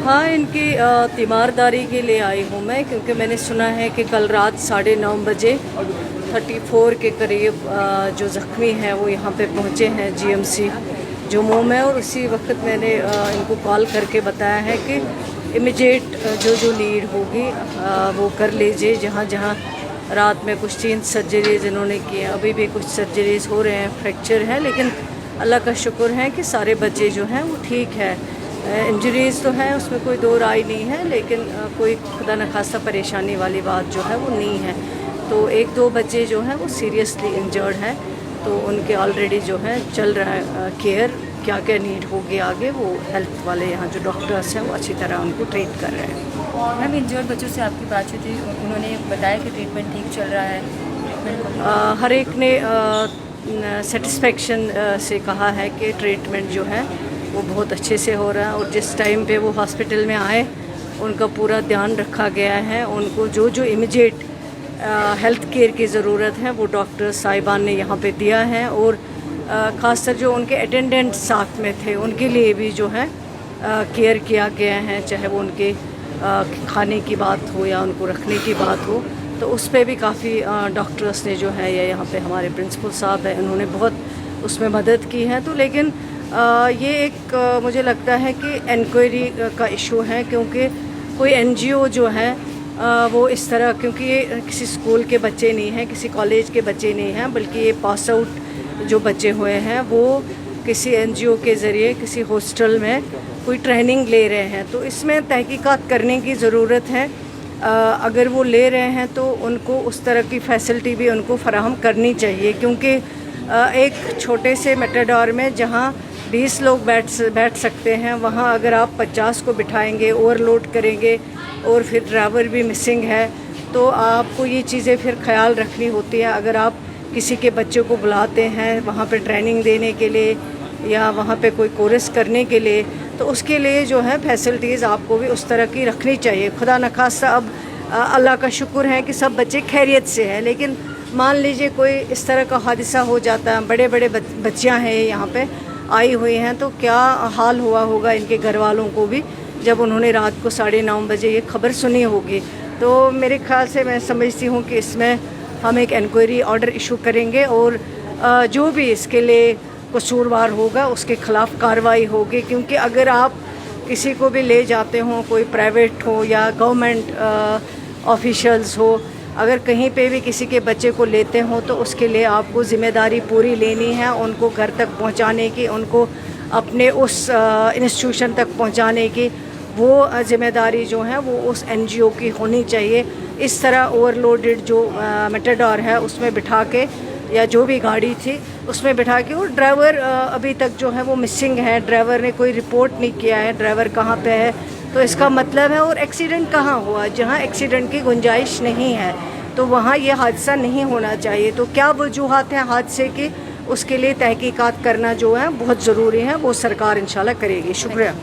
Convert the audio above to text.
हाँ, इनकी तीमारदारी के लिए आई हूँ मैं, क्योंकि मैंने सुना है कि कल रात 9:30 बजे 34 के करीब जो ज़ख्मी हैं वो यहाँ पे पहुँचे हैं जीएमसी जम्मू में। और उसी वक्त मैंने इनको कॉल करके बताया है कि इमीडिएट जो लीड होगी वो कर लीजिए। जहाँ जहाँ रात में कुछ 3 सर्जरीज़ इन्होंने की हैं, अभी भी कुछ सर्जरीज़ हो रहे हैं, फ्रैक्चर हैं, लेकिन अल्लाह का शुक्र है कि सारे बच्चे जो हैं वो ठीक है। इंजरीज़ तो है, उसमें कोई दो राय नहीं है, लेकिन कोई खुदा न खास्ता परेशानी वाली बात जो है वो नहीं है। तो 1-2 बच्चे जो हैं वो सीरियसली इंजर्ड हैं, तो उनके ऑलरेडी जो है चल रहा है केयर। क्या क्या नीड होगी आगे वो हेल्थ वाले यहाँ जो डॉक्टर्स हैं वो अच्छी तरह उनको ट्रीट कर रहे हैं। मैम, इंजर्ड बच्चों से आपकी बात हुई थी, उन्होंने बताया कि ट्रीटमेंट ठीक चल रहा है। हर एक ने सेटिस्फेक्शन से कहा है कि ट्रीटमेंट जो है वो बहुत अच्छे से हो रहा है। और जिस टाइम पे वो हॉस्पिटल में आए उनका पूरा ध्यान रखा गया है। उनको जो इमीडिएट हेल्थ केयर की ज़रूरत है वो डॉक्टर साहिबान ने यहाँ पे दिया है। और ख़ासकर जो उनके अटेंडेंट साथ में थे उनके लिए भी जो है केयर किया गया है, चाहे वो उनके खाने की बात हो या उनको रखने की बात हो। तो उस पर भी काफ़ी डॉक्टर्स ने जो है या यहाँ पे हमारे प्रिंसिपल साहब हैं उन्होंने बहुत उसमें मदद की है। तो लेकिन ये एक मुझे लगता है कि इंक्वायरी का इशू है, क्योंकि कोई एनजीओ जो है वो इस तरह, क्योंकि ये किसी स्कूल के बच्चे नहीं हैं, किसी कॉलेज के बच्चे नहीं हैं, बल्कि ये पास आउट जो बच्चे हुए हैं वो किसी एनजीओ के ज़रिए किसी हॉस्टल में कोई ट्रेनिंग ले रहे हैं। तो इसमें तहकीकात करने की ज़रूरत है। अगर वो ले रहे हैं तो उनको उस तरह की फैसिलिटी भी उनको फराहम करनी चाहिए, क्योंकि एक छोटे से मेटाडोर में जहाँ 20 लोग बैठ सकते हैं, वहाँ अगर आप 50 को बिठाएंगे, ओवरलोड करेंगे और फिर ड्राइवर भी मिसिंग है, तो आपको ये चीज़ें फिर ख्याल रखनी होती है। अगर आप किसी के बच्चे को बुलाते हैं वहाँ पे ट्रेनिंग देने के लिए या वहाँ पे कोई कोर्स करने के लिए, तो उसके लिए जो है फैसिलिटीज़ आपको भी उस तरह की रखनी चाहिए। खुदा न खास्ता अब अल्लाह का शुक्र है कि सब बच्चे खैरियत से हैं, लेकिन मान लीजिए कोई इस तरह का हादसा हो जाता है, बड़े बड़े बच्चियाँ हैं यहाँ पे आई हुई हैं, तो क्या हाल हुआ होगा इनके घर वालों को भी जब उन्होंने रात को 9:30 बजे ये खबर सुनी होगी। तो मेरे ख्याल से मैं समझती हूँ कि इसमें हम एक इंक्वायरी ऑर्डर इशू करेंगे और जो भी इसके लिए कसूरवार होगा उसके ख़िलाफ़ कार्रवाई होगी। क्योंकि अगर आप किसी को भी ले जाते हो, कोई प्राइवेट हो या गवर्नमेंट ऑफिशियल्स हो, अगर कहीं पे भी किसी के बच्चे को लेते हो तो उसके लिए आपको ज़िम्मेदारी पूरी लेनी है, उनको घर तक पहुंचाने की, उनको अपने उस इंस्टीट्यूशन तक पहुंचाने की वो ज़िम्मेदारी जो है वो उस एनजीओ की होनी चाहिए। इस तरह ओवरलोडेड जो मेटाडोर है उसमें बिठा के या जो भी गाड़ी थी उसमें बिठा के, और ड्राइवर अभी तक जो है वो मिसिंग है, ड्राइवर ने कोई रिपोर्ट नहीं किया है ड्राइवर कहाँ पे है। तो इसका मतलब है, और एक्सीडेंट कहाँ हुआ, जहाँ एक्सीडेंट की गुंजाइश नहीं है तो वहाँ ये हादसा नहीं होना चाहिए। तो क्या वजूहात हैं हादसे की, उसके लिए तहकीकात करना जो है बहुत ज़रूरी है, वो सरकार इंशाल्लाह करेगी। शुक्रिया।